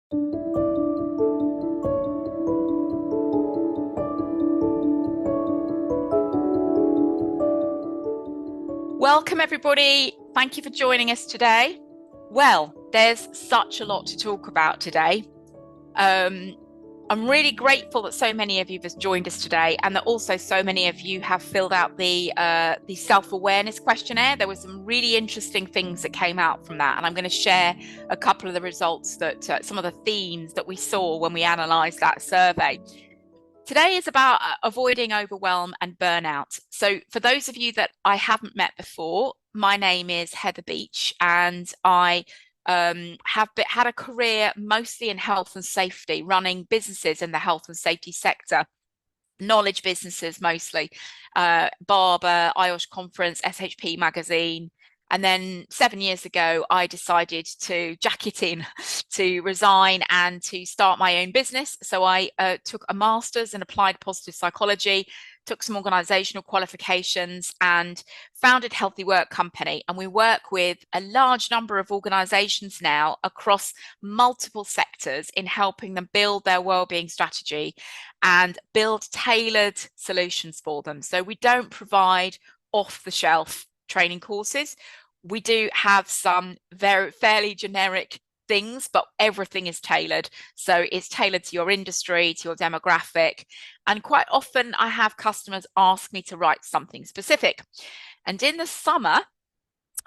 Welcome, everybody. Thank you for joining us today. Well, there's such a lot to talk about today. I'm really grateful that so many of you have joined us today, and that also so many of you have filled out the self-awareness questionnaire. There were some really interesting things that came out from that, and I'm going to share a couple of the results that some of the themes that we saw when we analysed that survey. Today is about avoiding overwhelm and burnout. So, for those of you that I haven't met before, my name is Heather Beach, and I have had a career mostly in health and safety, running businesses in the health and safety sector, knowledge businesses mostly, Barber, IOSH Conference, SHP Magazine. And then 7 years ago, I decided to jack it in, to resign and to start my own business. So I took a master's in applied positive psychology, took some organizational qualifications, and founded Healthy Work Company. And we work with a large number of organizations now across multiple sectors in helping them build their wellbeing strategy and build tailored solutions for them. So we don't provide off-the-shelf training courses. We do have some fairly generic things, but everything is tailored. So it's tailored to your industry, to your demographic. And quite often I have customers ask me to write something specific. And in the summer,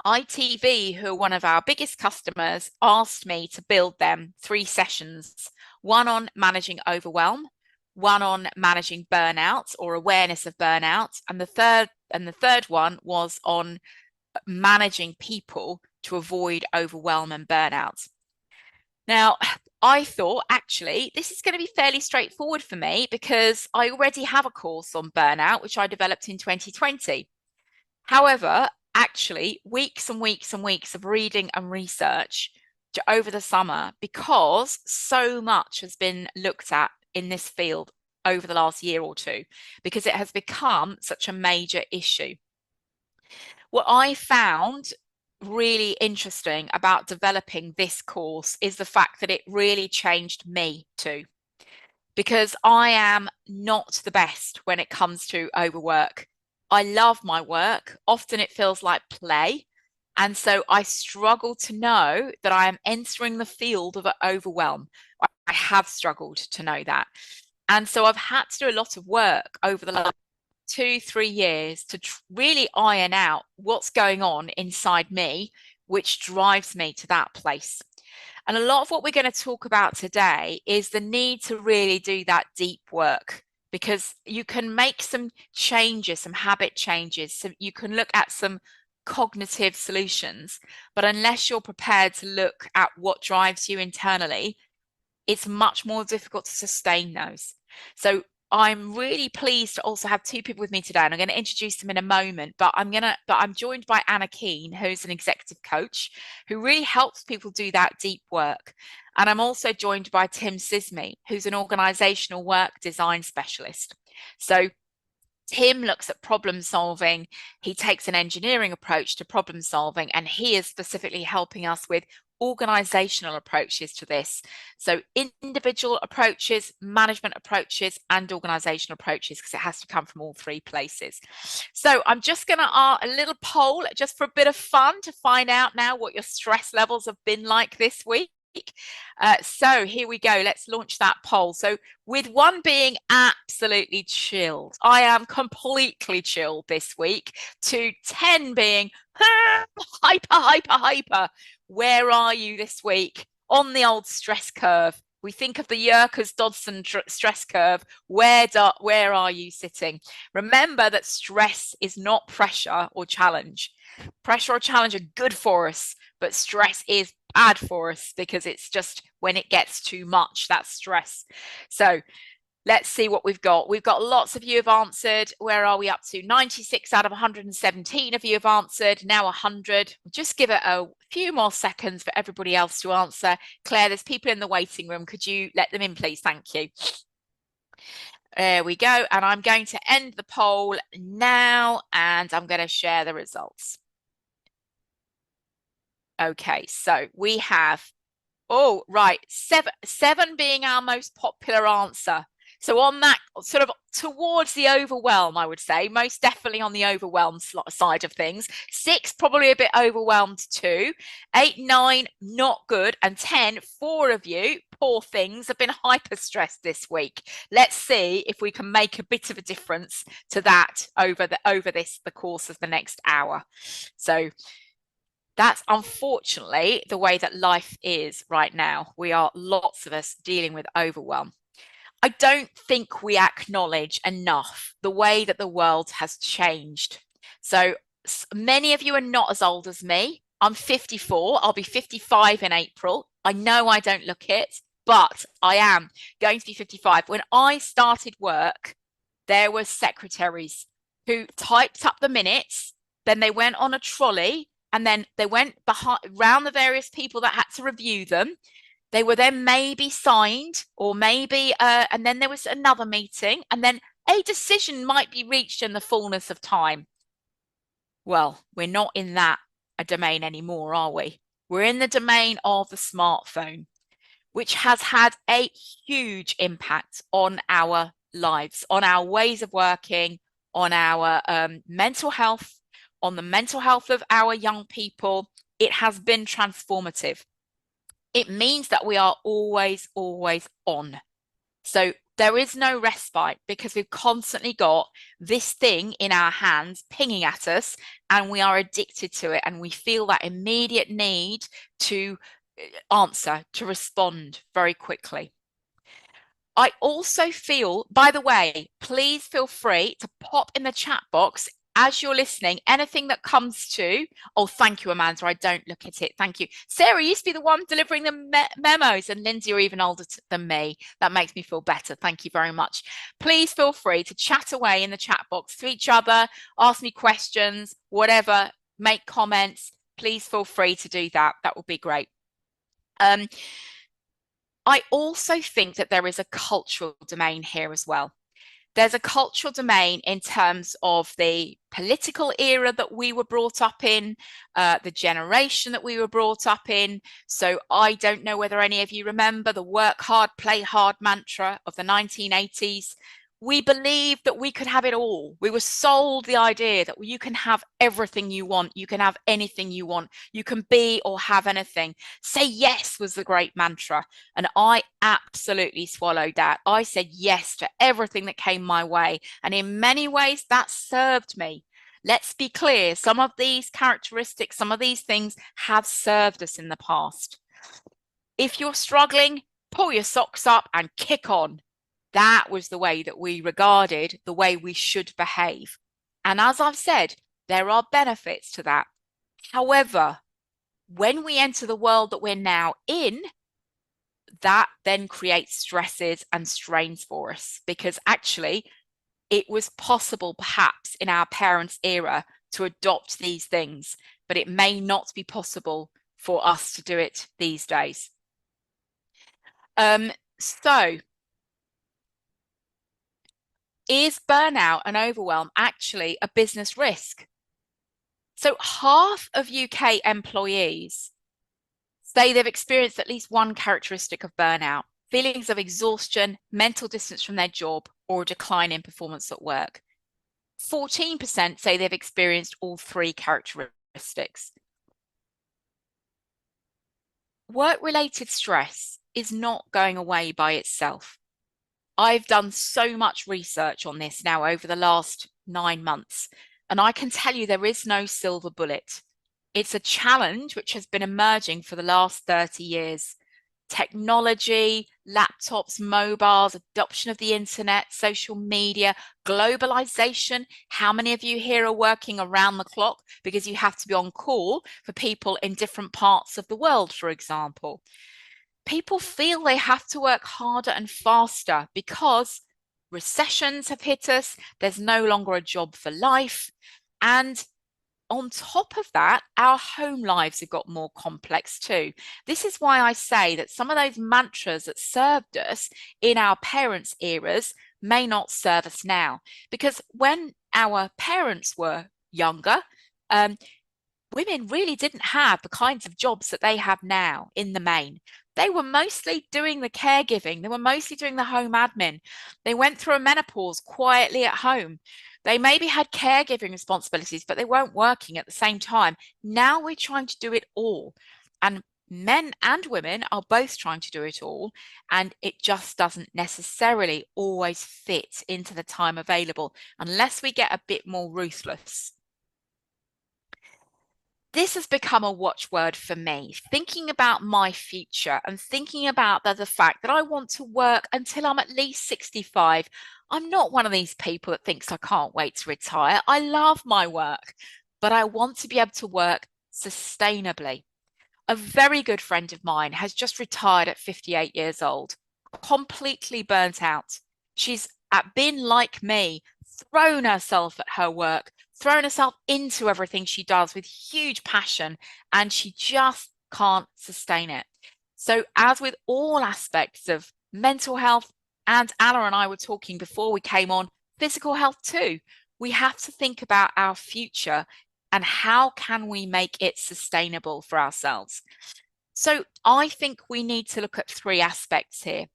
ITV, who are one of our biggest customers, asked me to build them 3 sessions, one on managing overwhelm, one on managing burnout or awareness of burnout, and the third one was on managing people to avoid overwhelm and burnout. Now, I thought actually this is going to be fairly straightforward for me because I already have a course on burnout, which I developed in 2020. However, actually, weeks and weeks and weeks of reading and research over the summer, because so much has been looked at in this field over the last year or two, because it has become such a major issue. What I found really interesting about developing this course is the fact that it really changed me too, because I am not the best when it comes to overwork. I love my work. Often it feels like play. And so I struggle to know that I am entering the field of overwhelm. I have struggled to know that. And so I've had to do a lot of work over the last 2-3 years to really iron out what's going on inside me, which drives me to that place. And a lot of what we're going to talk about today is the need to really do that deep work, because you can make some changes, some habit changes. So you can look at some cognitive solutions, but unless you're prepared to look at what drives you internally, it's much more difficult to sustain those. So I'm really pleased to also have 2 people with me today, and I'm going to introduce them in a moment. But I'm joined by Anna Keane, who's an executive coach who really helps people do that deep work. And I'm also joined by Tim Sisme, who's an organizational work design specialist. So Tim looks at problem solving. He takes an engineering approach to problem solving, and he is specifically helping us with organizational approaches to this. So individual approaches, management approaches, and organizational approaches, because it has to come from all 3 places. So I'm just going to a little poll just for a bit of fun to find out now what your stress levels have been like this week. So here we go. Let's launch that poll. So with 1 being absolutely chilled, I am completely chilled this week, to 10 being hyper. Where are you this week on the old stress curve? We think of the Yerkes-Dodson stress curve. Where are you sitting? Remember that stress is not pressure or challenge. Pressure or challenge are good for us, but stress is bad for us, because it's just when it gets too much, that's stress. So let's see what we've got. We've got lots of you have answered. Where are we up to? 96 out of 117 of you have answered. Now 100. Just give it a few more seconds for everybody else to answer. Claire, there's people in the waiting room. Could you let them in, please? Thank you. There we go. And I'm going to end the poll now, and I'm going to share the results. Okay, so we have Oh, right. Seven being our most popular answer. So on that sort of towards the overwhelm, I would say, most definitely on the overwhelmed side of things. Six, probably a bit overwhelmed too. Eight, nine, not good. And 10, four of you, poor things, have been hyper stressed this week. Let's see if we can make a bit of a difference to that over the course of the next hour. So that's unfortunately the way that life is right now. We are lots of us dealing with overwhelm. I don't think we acknowledge enough the way that the world has changed. So many of you are not as old as me. I'm 54. I'll be 55 in April. I know I don't look it, but I am going to be 55. When I started work, there were secretaries who typed up the minutes, then they went on a trolley, and then they went around the various people that had to review them. They were then maybe signed, or maybe, and then there was another meeting, and then a decision might be reached in the fullness of time. Well, we're not in that a domain anymore, are we? We're in the domain of the smartphone, which has had a huge impact on our lives, on our ways of working, on our mental health, on the mental health of our young people. It has been transformative. It means that we are always, always on. So there is no respite because we've constantly got this thing in our hands pinging at us, and we are addicted to it, and we feel that immediate need to answer, to respond very quickly. I also feel, by the way, please feel free to pop in the chat box as you're listening, anything that comes to. Oh, thank you, Amanda. I don't look at it. Thank you. Sarah used to be the one delivering the memos, and Lindsay, you're even older than me. That makes me feel better. Thank you very much. Please feel free to chat away in the chat box to each other, ask me questions, whatever, make comments. Please feel free to do that. That would be great. I also think that there is a cultural domain here as well. There's a cultural domain in terms of the political era that we were brought up in, the generation that we were brought up in. So I don't know whether any of you remember the work hard, play hard mantra of the 1980s. We believed that we could have it all. We were sold the idea that you can have everything you want. You can have anything you want. You can be or have anything. Say yes was the great mantra. And I absolutely swallowed that. I said yes to everything that came my way. And in many ways, that served me. Let's be clear. Some of these characteristics, some of these things have served us in the past. If you're struggling, pull your socks up and kick on. That was the way that we regarded the way we should behave. And as I've said, there are benefits to that. However, when we enter the world that we're now in, that then creates stresses and strains for us, because actually it was possible perhaps in our parents' era to adopt these things, but it may not be possible for us to do it these days. So is burnout and overwhelm actually a business risk? So half of UK employees say they've experienced at least one characteristic of burnout: feelings of exhaustion, mental distance from their job, or a decline in performance at work. 14% say they've experienced all three characteristics. Work-related stress is not going away by itself. I've done so much research on this now over the last 9 months, and I can tell you there is no silver bullet. It's a challenge which has been emerging for the last 30 years. Technology, laptops, mobiles, adoption of the internet, social media, globalization. How many of you here are working around the clock because you have to be on call for people in different parts of the world, for example? People feel they have to work harder and faster because recessions have hit us. There's no longer a job for life. And on top of that, our home lives have got more complex too. This is why I say that some of those mantras that served us in our parents' eras may not serve us now. Because when our parents were younger, women really didn't have the kinds of jobs that they have now in the main. they were mostly doing the caregiving. They were mostly doing the home admin. They went through a menopause quietly at home. They maybe had caregiving responsibilities, but they weren't working at the same time. Now we're trying to do it all. And men and women are both trying to do it all. And it just doesn't necessarily always fit into the time available unless we get a bit more ruthless. This has become a watchword for me, thinking about my future and thinking about the fact that I want to work until I'm at least 65. I'm not one of these people that thinks I can't wait to retire. I love my work, but I want to be able to work sustainably. A very good friend of mine has just retired at 58 years old, completely burnt out. She's been like me, thrown herself at her work, thrown herself into everything she does with huge passion, and she just can't sustain it. So, as with all aspects of mental health, and Anna and I were talking before we came on, physical health too, we have to think about our future and how can we make it sustainable for ourselves. So, I think we need to look at three aspects here.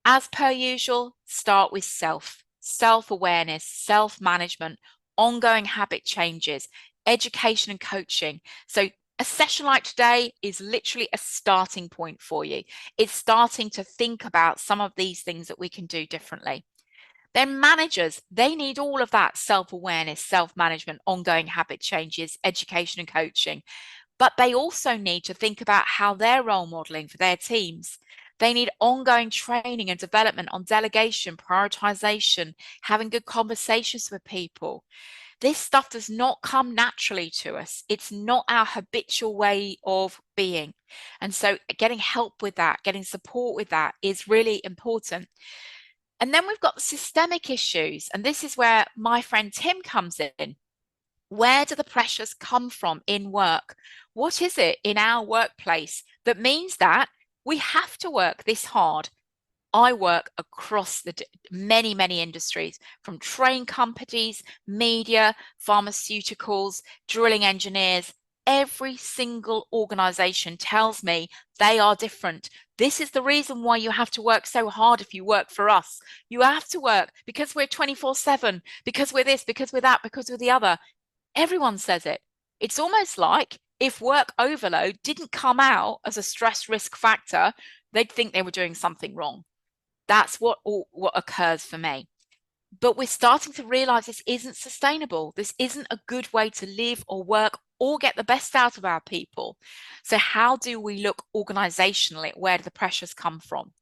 As per usual, start with self-awareness, self-management, ongoing habit changes, education and coaching. So a session like today is literally a starting point for you. It's starting to think about some of these things that we can do differently. Then managers, they need all of that self-awareness, self-management, ongoing habit changes, education and coaching. But they also need to think about how they're role modeling for their teams. They need ongoing training and development on delegation, prioritization, having good conversations with people. This stuff does not come naturally to us. It's not our habitual way of being. And so getting help with that, getting support with that is really important. And then we've got the systemic issues. And this is where my friend Tim comes in. Where do the pressures come from in work? What is it in our workplace that means that we have to work this hard? I work across the many, many industries, from train companies, media, pharmaceuticals, drilling engineers. Every single organization tells me they are different. This is the reason why you have to work so hard if you work for us. You have to work because we're 24/7, because we're this, because we're that, because we're the other. Everyone says it. It's almost like if work overload didn't come out as a stress risk factor, they'd think they were doing something wrong. That's what occurs for me. But we're starting to realize this isn't sustainable. This isn't a good way to live or work or get the best out of our people. So how do we look organizationally at where do the pressures come from?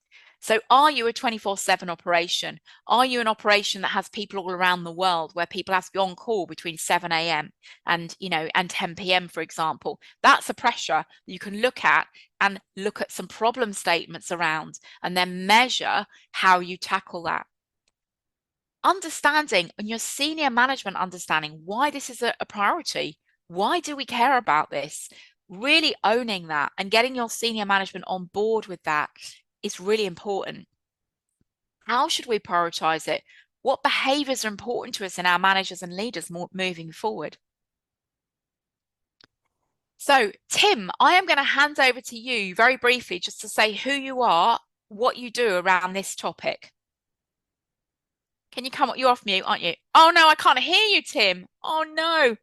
So are you a 24/7 operation? Are you an operation that has people all around the world where people have to be on call between 7 a.m. and 10 p.m., for example? That's a pressure you can look at and look at some problem statements around and then measure how you tackle that. Understanding and your senior management understanding why this is a priority. Why do we care about this? Really owning that and getting your senior management on board with that is really important. How should we prioritize it? What behaviors are important to us and our managers and leaders moving forward? So, Tim, I am going to hand over to you very briefly just to say who you are, what you do around this topic. Can you come? You're off mute, aren't you? Oh no, I can't hear you, Tim. Oh no.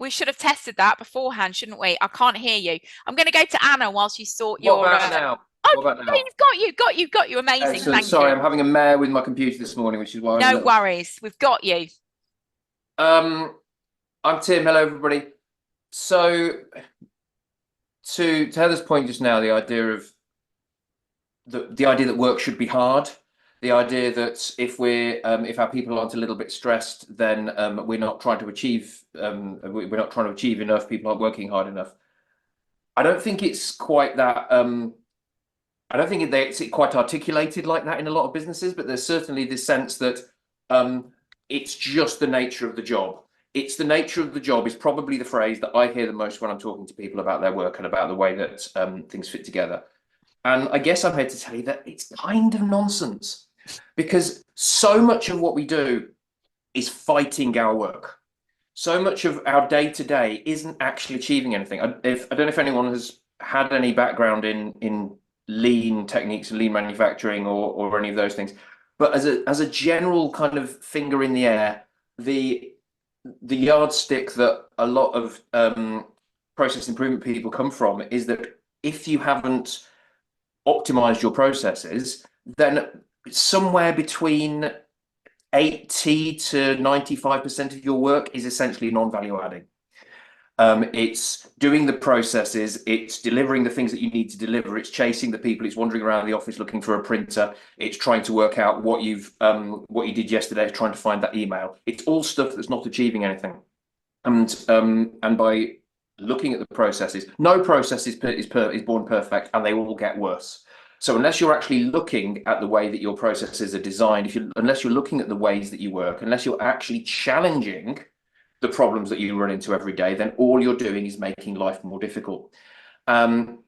We should have tested that beforehand, shouldn't we? I can't hear you. I'm going to go to Anna whilst you sort your. What about now? Oh, What about now? got you. Amazing. Excellent. Thank Sorry, you. I'm having a mare with my computer this morning, which is why I'm a No little... worries. We've got you. I'm Tim. Hello, everybody. So, to Heather's point just now, the idea of the idea that work should be hard, the idea that if our people aren't a little bit stressed, then we're not trying to achieve enough. People aren't working hard enough. I don't think it's quite that. I don't think it's quite articulated like that in a lot of businesses, but there's certainly this sense that it's just the nature of the job. It's the nature of the job is probably the phrase that I hear the most when I'm talking to people about their work and about the way that things fit together. And I guess I'm here to tell you that it's kind of nonsense, because so much of what we do is fighting our work. So much of our day to day isn't actually achieving anything. I don't know if anyone has had any background in lean techniques and lean manufacturing or any of those things. But as a general kind of finger in the air, the yardstick that a lot of process improvement people come from is that if you haven't optimized your processes, then somewhere between 80 to 95% of your work is essentially non-value adding. It's doing the processes, it's delivering the things that you need to deliver, it's chasing the people, it's wandering around the office looking for a printer, it's trying to work out what you did yesterday, it's trying to find that email. It's all stuff that's not achieving anything. And by looking at the processes, no process is born perfect, and they all get worse. So unless you're actually looking at the way that your processes are designed, unless you're looking at the ways that you work, unless you're actually challenging the problems that you run into every day, then all you're doing is making life more difficult. From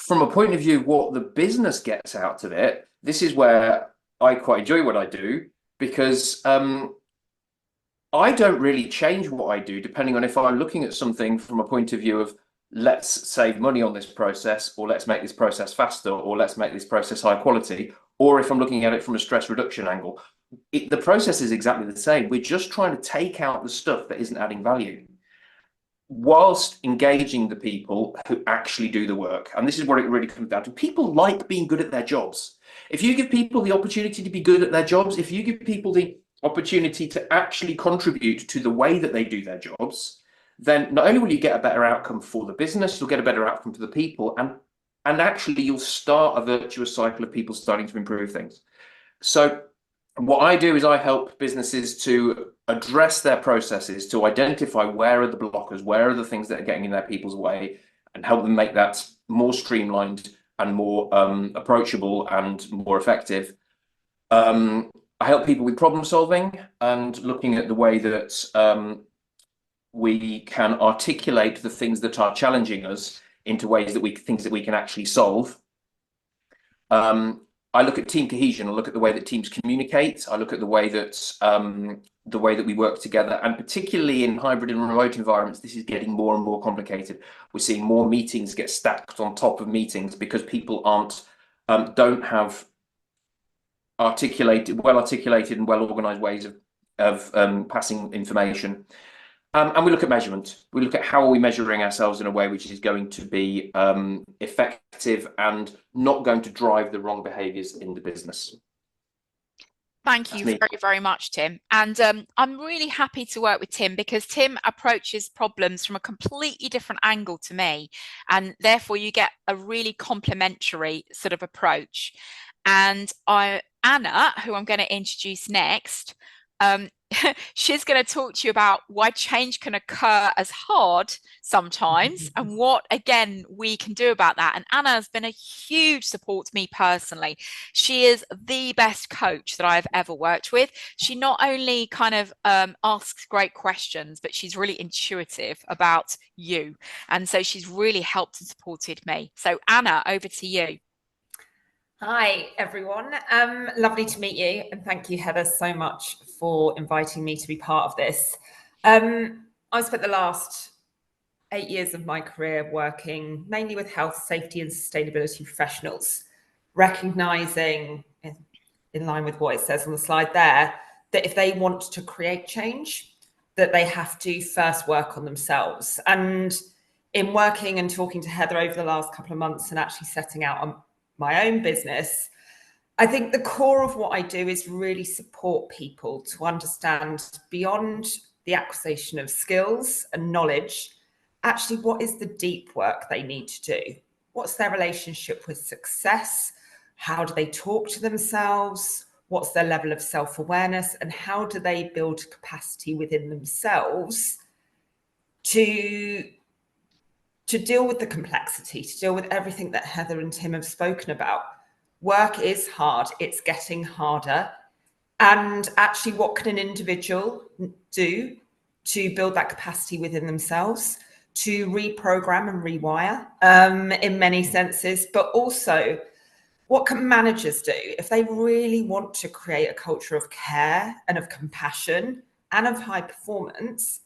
a point of view of what the business gets out of it, this is where I quite enjoy what I do, because I don't really change what I do depending on if I'm looking at something from a point of view of let's save money on this process, or let's make this process faster, or let's make this process high quality, or if I'm looking at it from a stress reduction angle. The process is exactly the same. We're just trying to take out the stuff that isn't adding value whilst engaging the people who actually do the work. And this is what it really comes down to. People like being good at their jobs. If you give people the opportunity to be good at their jobs, if you give people the opportunity to actually contribute to the way that they do their jobs, then not only will you get a better outcome for the business, you'll get a better outcome for the people, and actually you'll start a virtuous cycle of people starting to improve things. So what I do is I help businesses to address their processes, to identify where are the blockers, where are the things that are getting in their people's way, and help them make that more streamlined and more approachable and more effective. I help people with problem solving and looking at the way that we can articulate the things that are challenging us into ways that things that we can actually solve. I look at team cohesion. I look at the way that teams communicate. I look at the way that we work together, and particularly in hybrid and remote environments, this is getting more and more complicated. We're seeing more meetings get stacked on top of meetings because people don't have well articulated and well organized ways of passing information. And we look at measurement. We look at how are we measuring ourselves in a way which is going to be effective and not going to drive the wrong behaviours in the business. Thank you very, very much, Tim. And I'm really happy to work with Tim because Tim approaches problems from a completely different angle to me. And therefore, you get a really complementary sort of approach. And Anna, who I'm going to introduce next, she's going to talk to you about why change can occur as hard sometimes and what, again, we can do about that. And Anna has been a huge support to me personally. She is the best coach that I've ever worked with. She not only kind of asks great questions, but she's really intuitive about you. And so she's really helped and supported me. So Anna, over to you. Hi, everyone. Lovely to meet you. And thank you, Heather, so much for inviting me to be part of this. I've spent the last 8 years of my career working mainly with health, safety and sustainability professionals, recognizing, in line with what it says on the slide there, that if they want to create change, that they have to first work on themselves. And in working and talking to Heather over the last couple of months and actually setting out on my own business, I think the core of what I do is really support people to understand beyond the acquisition of skills and knowledge, actually what is the deep work they need to do? What's their relationship with success? How do they talk to themselves? What's their level of self-awareness? And how do they build capacity within themselves to deal with the complexity, to deal with everything that Heather and Tim have spoken about? Work is hard. It's getting harder. And actually, what can an individual do to build that capacity within themselves, to reprogram and rewire in many senses, but also what can managers do if they really want to create a culture of care and of compassion and of high performance?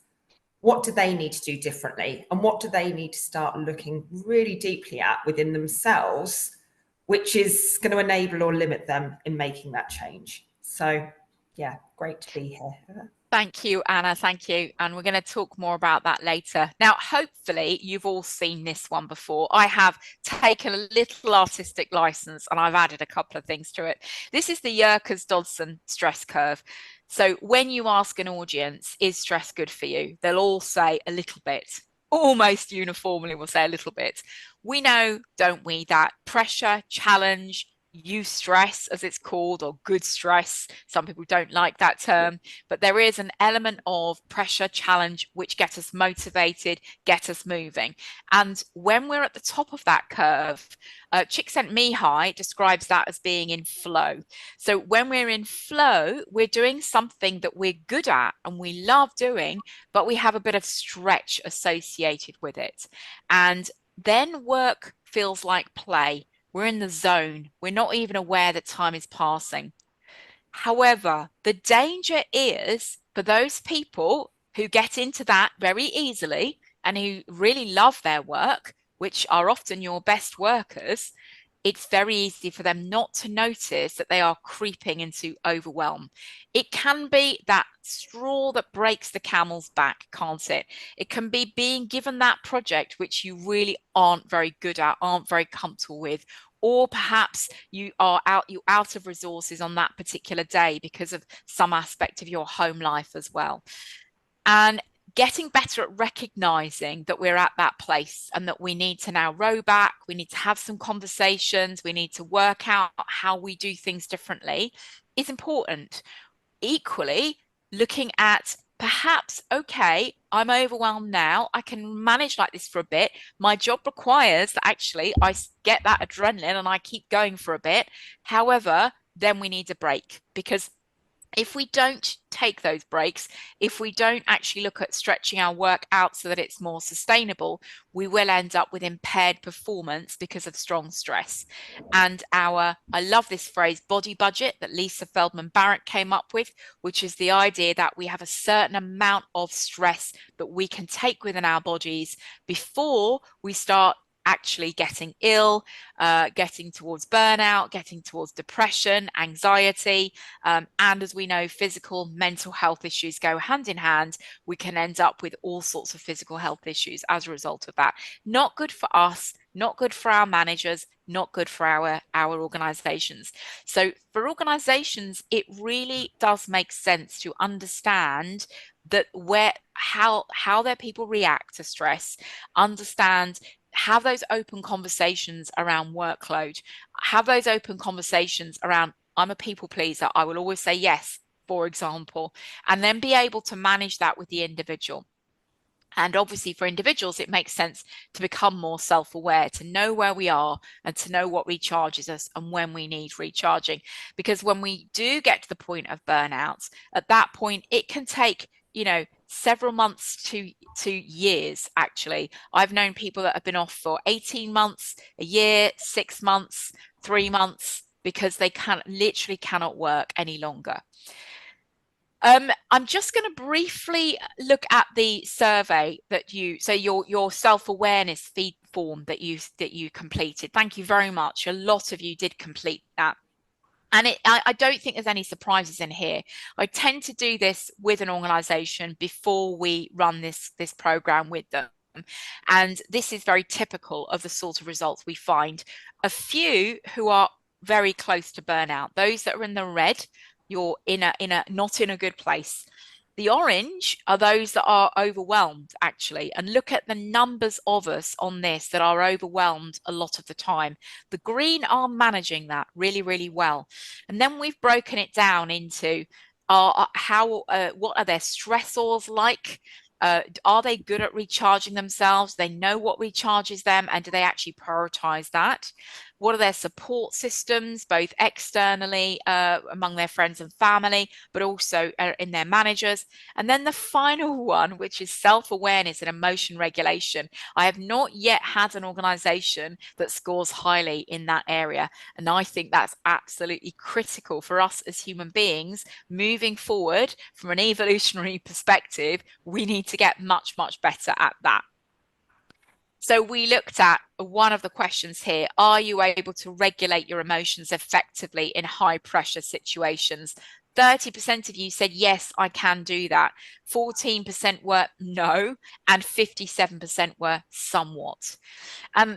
what do they need to do differently? And what do they need to start looking really deeply at within themselves, which is going to enable or limit them in making that change? So yeah, great to be here. Thank you, Anna. Thank you. And we're going to talk more about that later. Now, hopefully you've all seen this one before. I have taken a little artistic license and I've added a couple of things to it. This is the Yerkes-Dodson stress curve. So when you ask an audience, is stress good for you? They'll all say a little bit. Almost uniformly will say a little bit. We know, don't we, that pressure, challenge, eustress, as it's called, or good stress. Some people don't like that term, but there is an element of pressure, challenge, which get us motivated, get us moving. And when we're at the top of that curve, Csikszentmihalyi describes that as being in flow. So when we're in flow, we're doing something that we're good at and we love doing, but we have a bit of stretch associated with it. And then work feels like play. We're in the zone. We're not even aware that time is passing. However, the danger is for those people who get into that very easily and who really love their work, which are often your best workers, it's very easy for them not to notice that they are creeping into overwhelm. It can be that straw that breaks the camel's back, can't it? It can be being given that project which you really aren't very good at, aren't very comfortable with, or perhaps you're out of resources on that particular day because of some aspect of your home life as well. And getting better at recognizing that we're at that place and that we need to now row back, we need to have some conversations, we need to work out how we do things differently is important. Equally, looking at perhaps, okay, I'm overwhelmed now, I can manage like this for a bit. My job requires that actually I get that adrenaline and I keep going for a bit. However, then we need a break, because if we don't take those breaks, if we don't actually look at stretching our work out so that it's more sustainable, we will end up with impaired performance because of strong stress. And I love this phrase, body budget, that Lisa Feldman Barrett came up with, which is the idea that we have a certain amount of stress that we can take within our bodies before we start actually getting ill, getting towards burnout, getting towards depression, anxiety. And as we know, physical, mental health issues go hand in hand. We can end up with all sorts of physical health issues as a result of that. Not good for us, not good for our managers, not good for our organizations. So for organizations, it really does make sense to understand that how their people react to stress, understand, have those open conversations around workload, have those open conversations around, I'm a people pleaser, I will always say yes, for example, and then be able to manage that with the individual. And obviously for individuals, it makes sense to become more self-aware, to know where we are and to know what recharges us and when we need recharging. Because when we do get to the point of burnout, at that point, it can take, several months to years, actually. I've known people that have been off for 18 months, a year, 6 months, 3 months, because they literally cannot work any longer. I'm just going to briefly look at the survey that your self-awareness feed form that you completed. Thank you very much. A lot of you did complete that. And I don't think there's any surprises in here. I tend to do this with an organization before we run this program with them. And this is very typical of the sort of results we find. A few who are very close to burnout, those that are in the red, you're not in a good place. The orange are those that are overwhelmed, actually. And look at the numbers of us on this that are overwhelmed a lot of the time. The green are managing that really, really well. And then we've broken it down into what are their stressors like? Are they good at recharging themselves? They know what recharges them, and do they actually prioritize that? What are their support systems, both externally among their friends and family, but also in their managers? And then the final one, which is self-awareness and emotion regulation. I have not yet had an organization that scores highly in that area. And I think that's absolutely critical for us as human beings moving forward from an evolutionary perspective. We need to get much, much better at that. So we looked at one of the questions here: are you able to regulate your emotions effectively in high pressure situations? 30% of you said, yes, I can do that. 14% were no, and 57% were somewhat.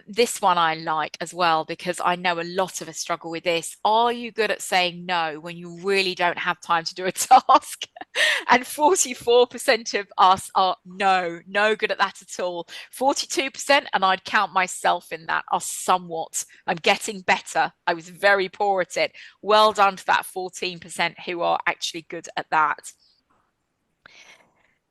This one I like as well, because I know a lot of us struggle with this. Are you good at saying no when you really don't have time to do a task? And 44% of us are no good at that at all. 42%, and I'd count myself in that, are somewhat. I'm getting better. I was very poor at it. Well done to that 14% who are actually good at that.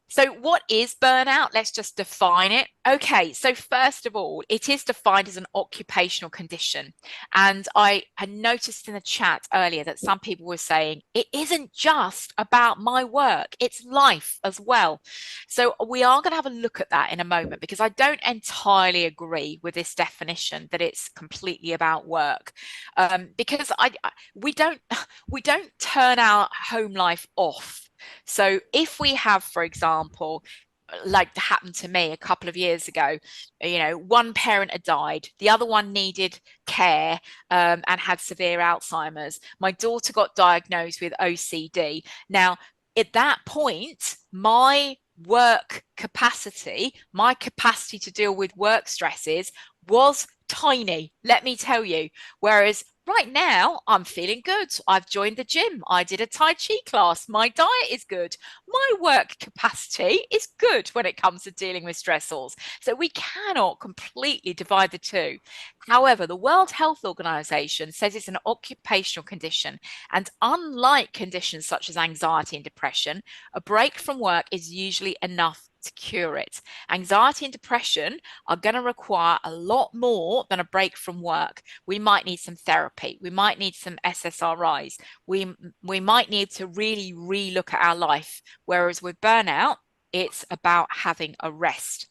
So what is burnout? Let's just define it. Okay, so first of all, it is defined as an occupational condition. And I had noticed in the chat earlier that some people were saying, it isn't just about my work, it's life as well. So we are going to have a look at that in a moment, because I don't entirely agree with this definition that it's completely about work. Because we don't turn our home life off. So if we have, for example, like happened to me a couple of years ago, one parent had died, the other one needed care and had severe Alzheimer's. My daughter got diagnosed with OCD. Now, at that point, my work capacity, my capacity to deal with work stresses was tiny, let me tell you. Whereas right now, I'm feeling good. I've joined the gym. I did a Tai Chi class. My diet is good. My work capacity is good when it comes to dealing with stressors. So we cannot completely divide the two. However, the World Health Organization says it's an occupational condition. And unlike conditions such as anxiety and depression, a break from work is usually enough to cure it. Anxiety and depression are going to require a lot more than a break from work. We might need some therapy. We might need some SSRIs. We might need to really relook at our life. Whereas with burnout, it's about having a rest.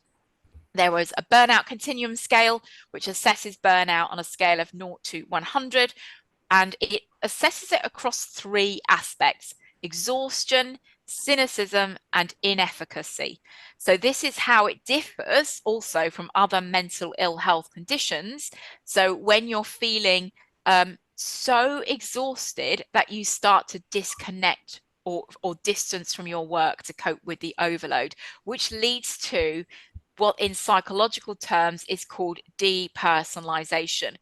There was a burnout continuum scale, which assesses burnout on a scale of 0 to 100, and it assesses it across 3 aspects: exhaustion, cynicism, and inefficacy. So this is how it differs also from other mental ill health conditions. So when you're feeling so exhausted that you start to disconnect or distance from your work to cope with the overload, which leads to what in psychological terms is called depersonalization.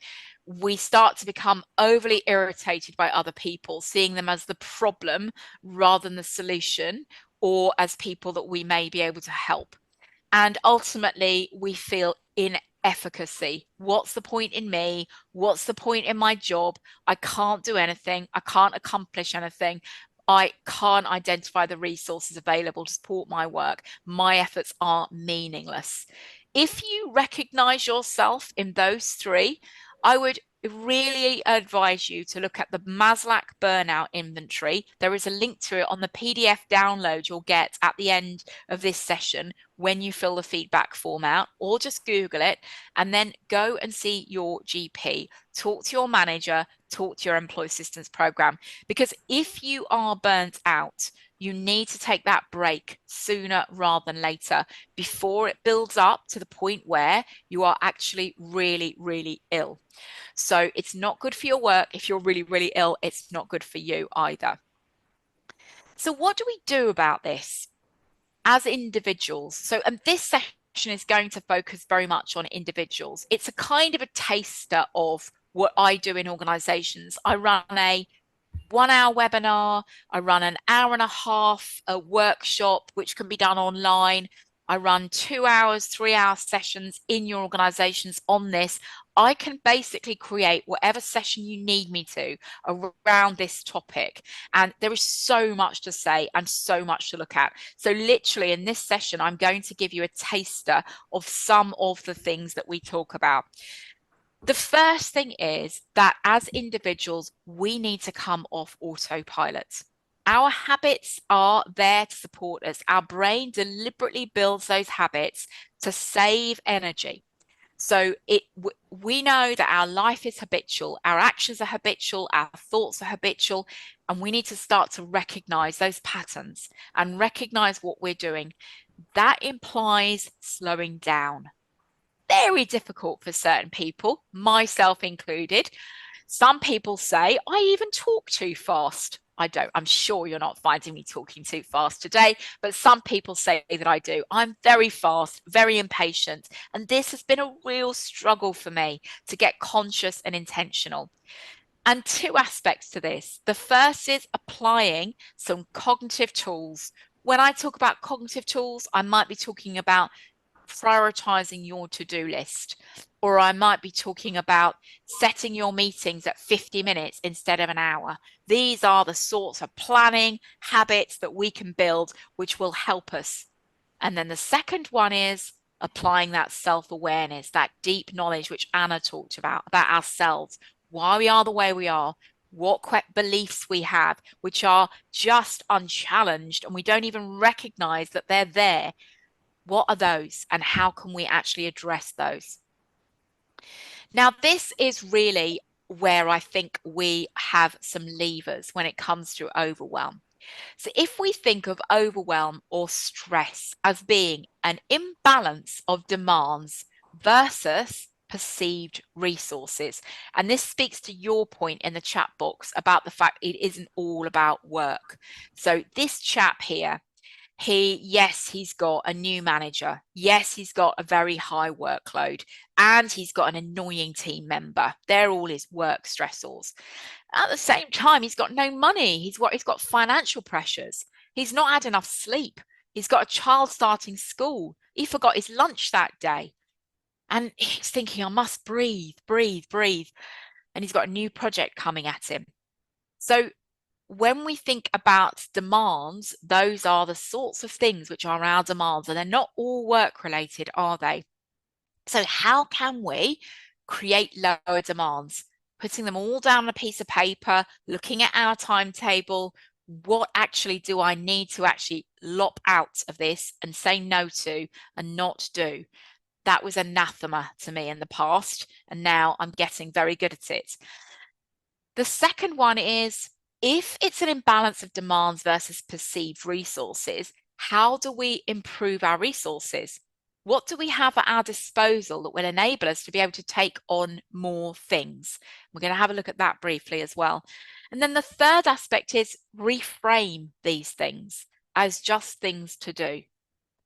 We start to become overly irritated by other people, seeing them as the problem rather than the solution, or as people that we may be able to help. And ultimately, we feel inefficacy. What's the point in me? What's the point in my job? I can't do anything. I can't accomplish anything. I can't identify the resources available to support my work. My efforts are meaningless. If you recognize yourself in those 3, I would really advise you to look at the Maslach burnout inventory. There is a link to it on the PDF download you'll get at the end of this session when you fill the feedback form out, or just Google it and then go and see your GP. Talk to your manager, talk to your employee assistance program, because if you are burnt out, you need to take that break sooner rather than later, before it builds up to the point where you are actually really, really ill. So it's not good for your work. If you're really, really ill, it's not good for you either. So what do we do about this as individuals? So, and this session is going to focus very much on individuals. It's a kind of a taster of what I do in organizations. I run a 1-hour webinar. I run an hour and a half a workshop, which can be done online. I run 2 hours, 3-hour sessions in your organizations on this. I can basically create whatever session you need me to around this topic. And there is so much to say and so much to look at. So literally in this session, I'm going to give you a taster of some of the things that we talk about. The first thing is that as individuals, we need to come off autopilot. Our habits are there to support us. Our brain deliberately builds those habits to save energy. So we know that our life is habitual, our actions are habitual, our thoughts are habitual, and we need to start to recognize those patterns and recognize what we're doing. That implies slowing down. Very difficult for certain people, myself included. Some people say I even talk too fast. I don't. I'm sure you're not finding me talking too fast today, but some people say that I do. I'm very fast, very impatient, and this has been a real struggle for me to get conscious and intentional. And two aspects to this. The first is applying some cognitive tools. When I talk about cognitive tools, I might be talking about prioritizing your to-do list, or I might be talking about setting your meetings at 50 minutes instead of an hour. These are the sorts of planning habits that we can build which will help us. And then the second one is applying that self-awareness, that deep knowledge which Anna talked about ourselves, why we are the way we are, what beliefs we have which are just unchallenged and we don't even recognize that they're there. What are those and how can we actually address those? Now, this is really where I think we have some levers when it comes to overwhelm. So if we think of overwhelm or stress as being an imbalance of demands versus perceived resources, and this speaks to your point in the chat box about the fact it isn't all about work. So this chap here, yes, he's got a new manager. Yes, he's got a very high workload and he's got an annoying team member. They're all his work stressors. At the same time, he's got no money. He's got financial pressures. He's not had enough sleep. He's got a child starting school. He forgot his lunch that day. And he's thinking, I must breathe, breathe, breathe. And he's got a new project coming at him. So when we think about demands, those are the sorts of things which are our demands, and they're not all work related, are they? So how can we create lower demands? Putting them all down on a piece of paper, looking at our timetable, what actually do I need to actually lop out of this and say no to and not do? That was anathema to me in the past, and now I'm getting very good at it. The second one is, if it's an imbalance of demands versus perceived resources, how do we improve our resources? What do we have at our disposal that will enable us to be able to take on more things? We're going to have a look at that briefly as well. And then the third aspect is reframe these things as just things to do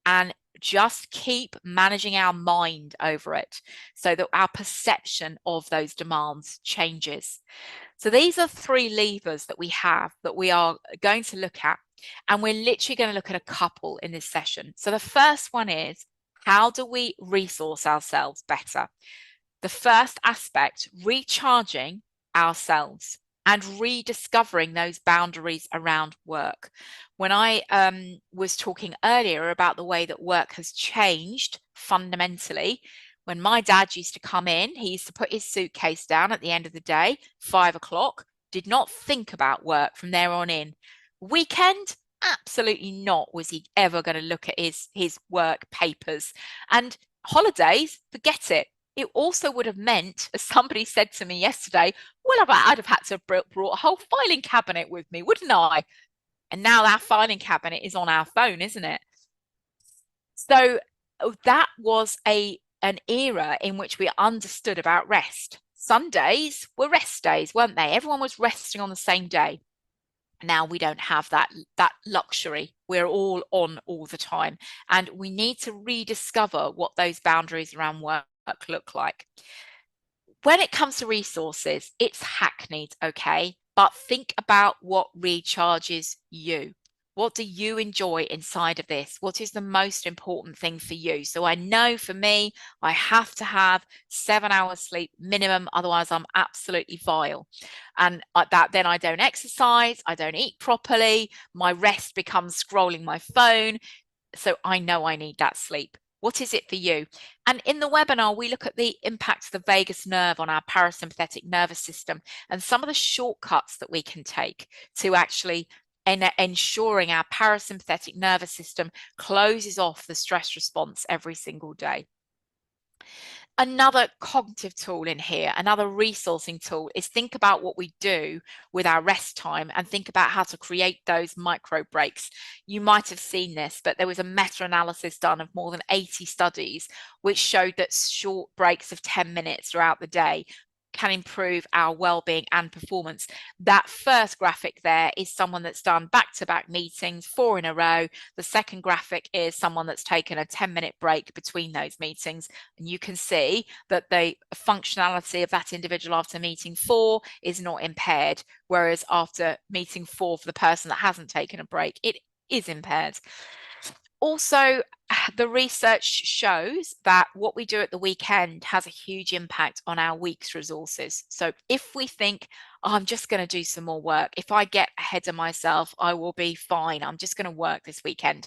and just keep managing our mind over it so that our perception of those demands changes. So these are three levers that we have that we are going to look at, and we're literally going to look at a couple in this session. So the first one is, how do we resource ourselves better? The first aspect, recharging ourselves and rediscovering those boundaries around work. When I was talking earlier about the way that work has changed fundamentally, when my dad used to come in, he used to put his suitcase down at the end of the day, 5 o'clock, did not think about work from there on in. Weekend, absolutely not was he ever going to look at his work papers. And holidays, forget it. It also would have meant, as somebody said to me yesterday, well, I'd have had to have brought a whole filing cabinet with me, wouldn't I? And now our filing cabinet is on our phone, isn't it? So that was an era in which we understood about rest. Sundays were rest days, weren't they? Everyone was resting on the same day. Now we don't have that luxury. We're all on all the time, and we need to rediscover what those boundaries around work look like. When it comes to resources, it's hackneyed, okay? But think about what recharges you. What do you enjoy inside of this? What is the most important thing for you? So I know for me, I have to have 7 hours sleep minimum, otherwise I'm absolutely vile. And then I don't exercise, I don't eat properly, my rest becomes scrolling my phone. So I know I need that sleep. What is it for you? And in the webinar, we look at the impact of the vagus nerve on our parasympathetic nervous system and some of the shortcuts that we can take to actually ensuring our parasympathetic nervous system closes off the stress response every single day. Another cognitive tool in here, another resourcing tool, is think about what we do with our rest time and think about how to create those micro breaks. You might have seen this, but there was a meta-analysis done of more than 80 studies which showed that short breaks of 10 minutes throughout the day can improve our well-being and performance. That first graphic there is someone that's done back-to-back meetings, 4 in a row. The second graphic is someone that's taken a 10-minute break between those meetings. And you can see that the functionality of that individual after meeting 4 is not impaired, whereas after meeting 4 for the person that hasn't taken a break, it is impaired. Also, the research shows that what we do at the weekend has a huge impact on our week's resources. So if we think, oh, I'm just going to do some more work, if I get ahead of myself, I will be fine, I'm just going to work this weekend.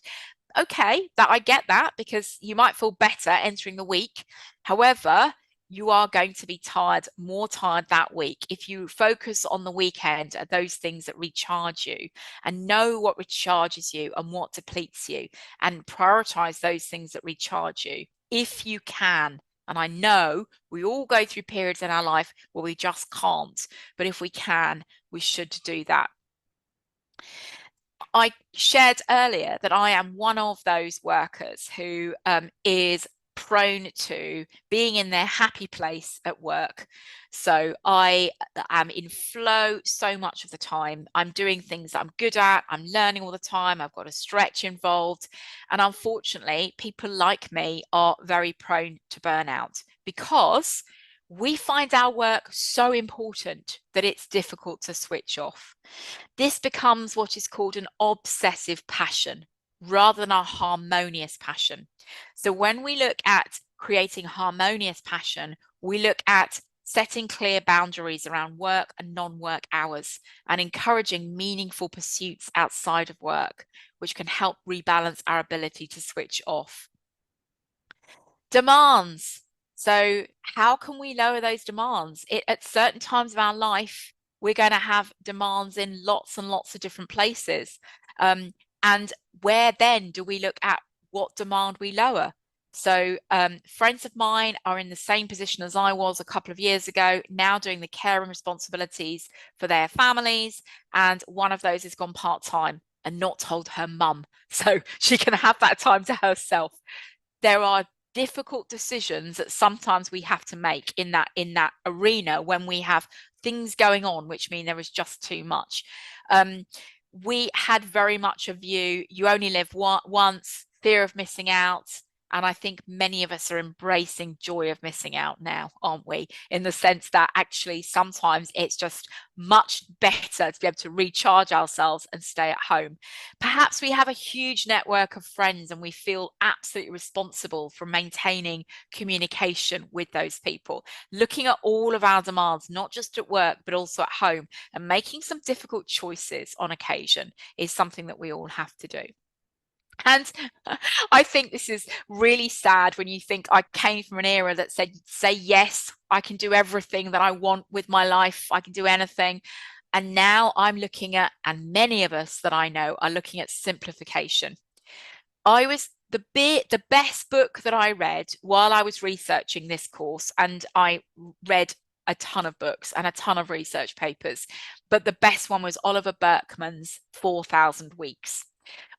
Okay, that I get that, because you might feel better entering the week. However, you are going to be tired, more tired that week. If you focus on the weekend at those things that recharge you and know what recharges you and what depletes you, and prioritize those things that recharge you, if you can. And I know we all go through periods in our life where we just can't, but if we can, we should do that. I shared earlier that I am one of those workers who is prone to being in their happy place at work. So I am in flow so much of the time. I'm doing things that I'm good at. I'm learning all the time. I've got a stretch involved. And unfortunately, people like me are very prone to burnout because we find our work so important that it's difficult to switch off. This becomes what is called an obsessive passion rather than a harmonious passion. So when we look at creating harmonious passion, we look at setting clear boundaries around work and non-work hours and encouraging meaningful pursuits outside of work, which can help rebalance our ability to switch off. Demands. So how can we lower those demands? At certain times of our life, we're going to have demands in lots and lots of different places. And where then do we look at what demand we lower? So friends of mine are in the same position as I was a couple of years ago, now doing the care and responsibilities for their families. And one of those has gone part-time and not told her mum, so she can have that time to herself. There are difficult decisions that sometimes we have to make in that arena when we have things going on, which mean there is just too much. We had very much a view, you only live once, fear of missing out. And I think many of us are embracing joy of missing out now, aren't we? In the sense that actually sometimes it's just much better to be able to recharge ourselves and stay at home. Perhaps we have a huge network of friends and we feel absolutely responsible for maintaining communication with those people. Looking at all of our demands, not just at work, but also at home, and making some difficult choices on occasion is something that we all have to do. And I think this is really sad when you think I came from an era that said, say yes, I can do everything that I want with my life, I can do anything. And now I'm looking at, and many of us that I know are looking at simplification. The best book that I read while I was researching this course, and I read a ton of books and a ton of research papers, but the best one was Oliver Burkeman's 4,000 Weeks.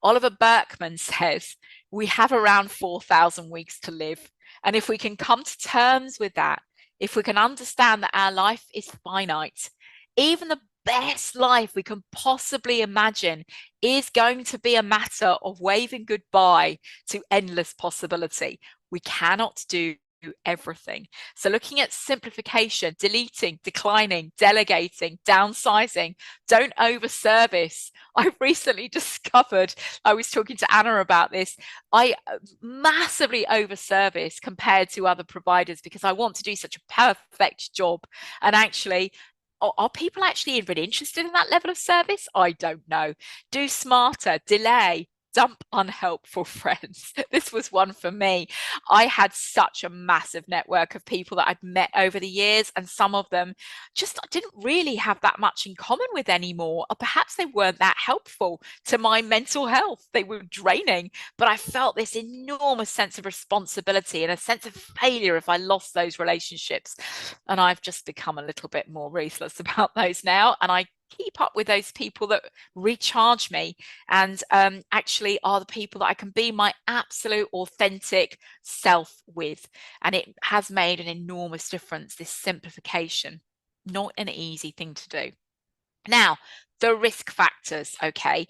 Oliver Burkeman says we have around 4,000 weeks to live. And if we can come to terms with that, if we can understand that our life is finite, even the best life we can possibly imagine is going to be a matter of waving goodbye to endless possibility. We cannot do everything. So looking at simplification, deleting, declining, delegating, downsizing, don't overservice. I recently discovered, I was talking to Anna about this, I massively overservice compared to other providers because I want to do such a perfect job. And actually, are people actually really interested in that level of service? I don't know. Do smarter, delay, dump unhelpful friends. This was one for me. I had such a massive network of people that I'd met over the years, and some of them just didn't really have that much in common with anymore, or perhaps they weren't that helpful to my mental health. They were draining, but I felt this enormous sense of responsibility and a sense of failure if I lost those relationships. And I've just become a little bit more ruthless about those now, and I keep up with those people that recharge me and actually are the people that I can be my absolute authentic self with. And it has made an enormous difference, this simplification. Not an easy thing to do. Now, the risk factors, okay.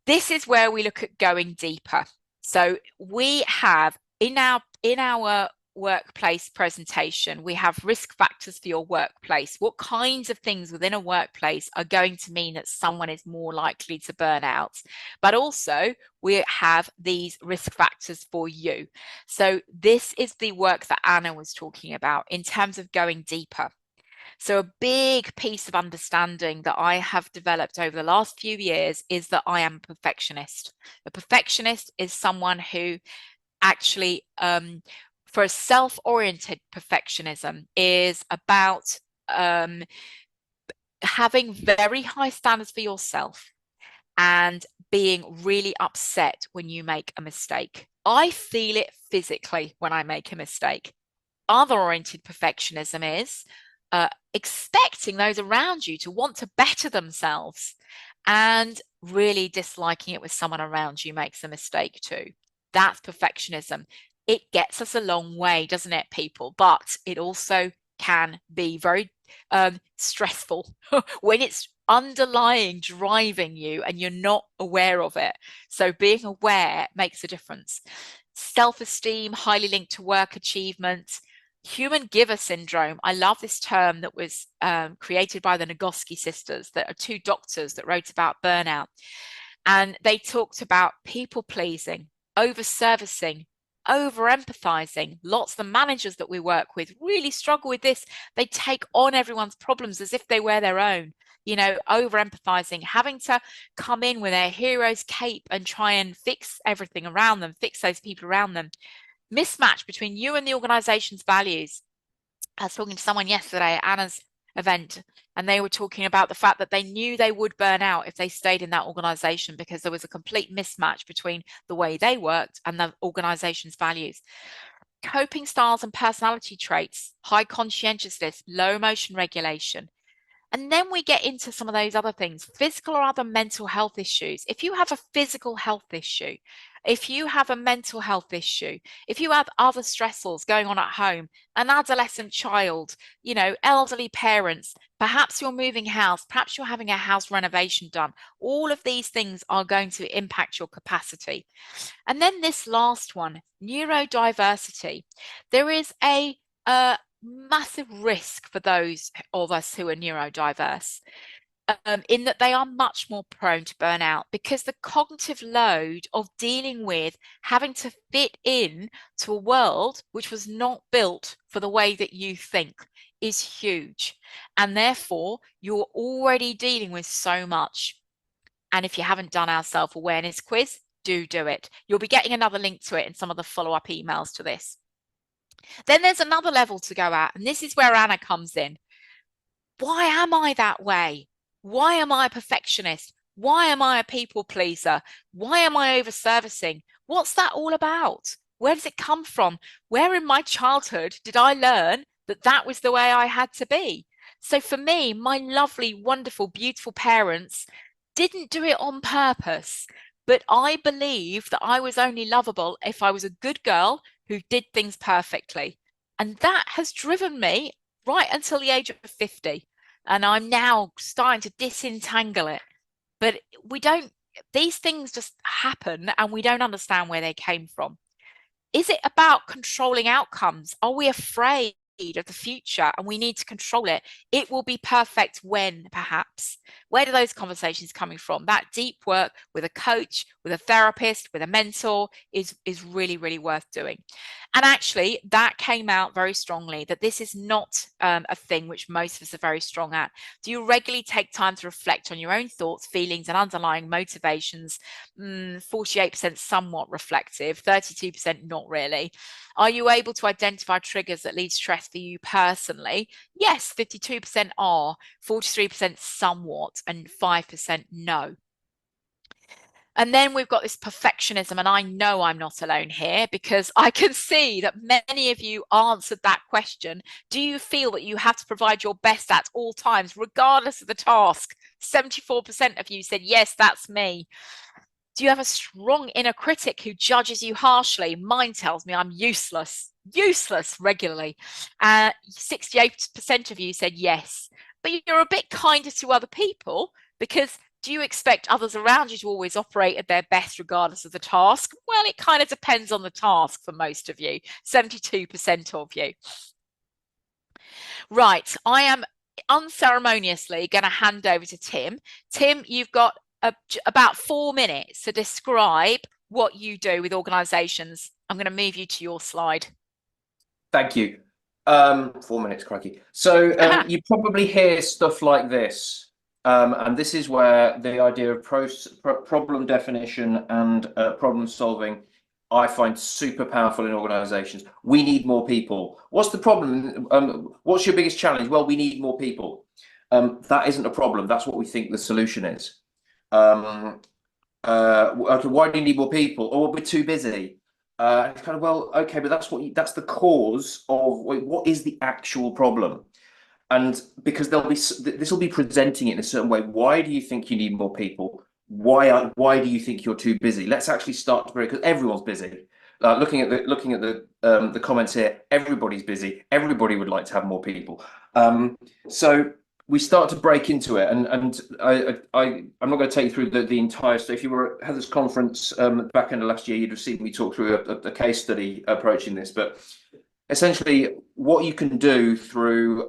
This is where we look at going deeper. So we have in our workplace presentation, we have risk factors for your workplace. What kinds of things within a workplace are going to mean that someone is more likely to burn out? But also we have these risk factors for you. So this is the work that Anna was talking about in terms of going deeper. So a big piece of understanding that I have developed over the last few years is that I am a perfectionist. A perfectionist is someone who actually for a self-oriented perfectionism is about having very high standards for yourself and being really upset when you make a mistake. I feel it physically when I make a mistake. Other-oriented perfectionism is expecting those around you to want to better themselves and really disliking it when someone around you makes a mistake too. That's perfectionism. It gets us a long way, doesn't it, people? But it also can be very stressful when it's underlying driving you and you're not aware of it. So being aware makes a difference. Self-esteem, highly linked to work achievement. Human giver syndrome. I love this term that was created by the Nagoski sisters, that are two doctors that wrote about burnout. And they talked about people pleasing, over-servicing, over-empathizing. Lots of the managers that we work with really struggle with this. They take on everyone's problems as if they were their own, you know, over-empathizing, having to come in with their hero's cape and try and fix everything around them, fix those people around them. Mismatch between you and the organization's values. I was talking to someone yesterday at Anna's event, and they were talking about the fact that they knew they would burn out if they stayed in that organization because there was a complete mismatch between the way they worked and the organization's values. Coping styles and personality traits, high conscientiousness, low emotion regulation. And then we get into some of those other things, physical or other mental health issues. If you have a physical health issue, if you have a mental health issue, if you have other stressors going on at home, an adolescent child, you know, elderly parents, perhaps you're moving house, perhaps you're having a house renovation done. All of these things are going to impact your capacity. And then this last one, neurodiversity. There is a massive risk for those of us who are neurodiverse in that they are much more prone to burnout because the cognitive load of dealing with having to fit in to a world which was not built for the way that you think is huge. And therefore, you're already dealing with so much. And if you haven't done our self-awareness quiz, do it. You'll be getting another link to it in some of the follow-up emails to this. Then there's another level to go at, and this is where Anna comes in. Why am I that way? Why am I a perfectionist? Why am I a people pleaser? Why am I over-servicing? What's that all about? Where does it come from? Where in my childhood did I learn that that was the way I had to be? So for me, my lovely, wonderful, beautiful parents didn't do it on purpose, but I believe that I was only lovable if I was a good girl who did things perfectly. And that has driven me right until the age of 50. And I'm now starting to disentangle it. But these things just happen and we don't understand where they came from. Is it about controlling outcomes? Are we afraid of the future and we need to control it. It will be perfect when, perhaps. Where do those conversations coming from? That deep work with a coach, with a therapist, with a mentor is really, really worth doing. And actually, that came out very strongly that this is not a thing which most of us are very strong at. Do you regularly take time to reflect on your own thoughts, feelings, and underlying motivations? 48% somewhat reflective, 32% not really. Are you able to identify triggers that lead stress for you personally? Yes, 52% are, 43% somewhat, and 5% no. And then we've got this perfectionism, and I know I'm not alone here because I can see that many of you answered that question. Do you feel that you have to provide your best at all times, regardless of the task? 74% of you said, yes, that's me. Do you have a strong inner critic who judges you harshly? Mine tells me I'm useless regularly. 68% of you said yes, but you're a bit kinder to other people because do you expect others around you to always operate at their best regardless of the task? Well, it kind of depends on the task for most of you, 72% of you. Right, I am unceremoniously going to hand over to Tim. Tim, you've got about 4 minutes to describe what you do with organisations. I'm going to move you to your slide. Thank you. 4 minutes, crikey. So you probably hear stuff like this. And this is where the idea of problem definition and problem solving I find super powerful in organizations. We need more people. What's the problem? What's your biggest challenge? Well, we need more people. That isn't a problem. That's what we think the solution is. Why do you need more people? Oh, well, we're too busy. It's kind of, well, okay, but that's the cause of what is the actual problem. And because this will be presenting it in a certain way. Why do you think you need more people? Why do you think you're too busy? Let's actually start to break, because everyone's busy. Looking at the comments here, everybody's busy. Everybody would like to have more people. So we start to break into it, and I'm not going to take you through the entire. So if you were at Heather's conference back end of last year, you'd have seen me talk through a case study approaching this, but. Essentially, what you can do through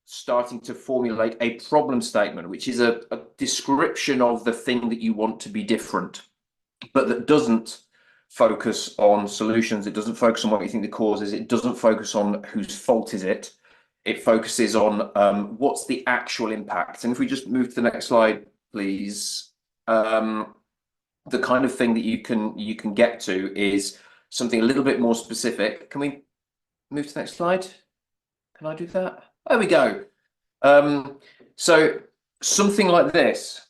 starting to formulate a problem statement, which is a description of the thing that you want to be different, but that doesn't focus on solutions. It doesn't focus on what you think the cause is. It doesn't focus on whose fault is it. It focuses on what's the actual impact. And if we just move to the next slide, please. The kind of thing that you can get to is something a little bit more specific. Can we move to the next slide? Can I do that? There we go. So something like this.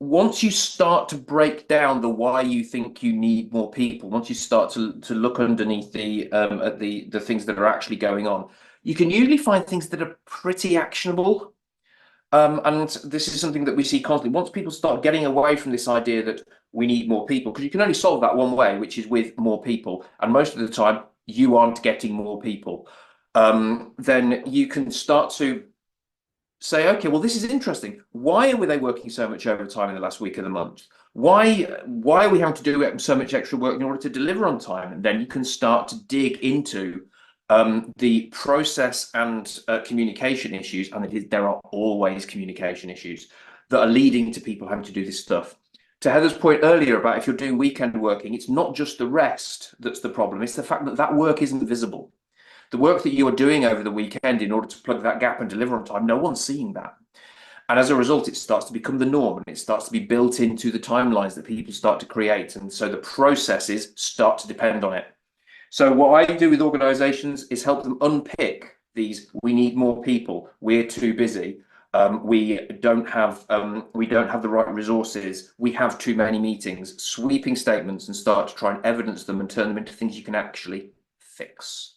Once you start to break down the why you think you need more people, once you start to look underneath at the things that are actually going on, you can usually find things that are pretty actionable. And this is something that we see constantly. Once people start getting away from this idea that we need more people, because you can only solve that one way, which is with more people. And most of the time, you aren't getting more people. Then you can start to say, okay, well, this is interesting. Why were they working so much overtime in the last week of the month? Why are we having to do so much extra work in order to deliver on time? And then you can start to dig into the process and communication issues, and there are always communication issues that are leading to people having to do this stuff. To Heather's point earlier about if you're doing weekend working, it's not just the rest that's the problem. It's the fact that that work isn't visible. The work that you are doing over the weekend in order to plug that gap and deliver on time, no one's seeing that. And as a result, it starts to become the norm, and it starts to be built into the timelines that people start to create. And so the processes start to depend on it. So what I do with organizations is help them unpick these: we need more people, we're too busy, we don't have the right resources, we have too many meetings, sweeping statements, and start to try and evidence them and turn them into things you can actually fix.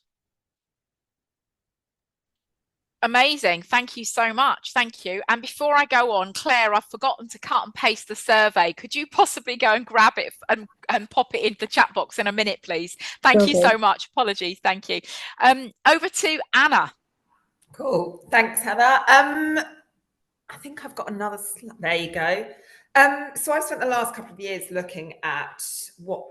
Amazing. Thank you so much. Thank you. And before I go on, Claire, I've forgotten to cut and paste the survey. Could you possibly go and grab it and pop it into the chat box in a minute, please? Thank you so much. Apologies. Thank you. Over to Anna. Cool. Thanks, Heather. I think I've got another slide. There you go. So I've spent the last couple of years looking at what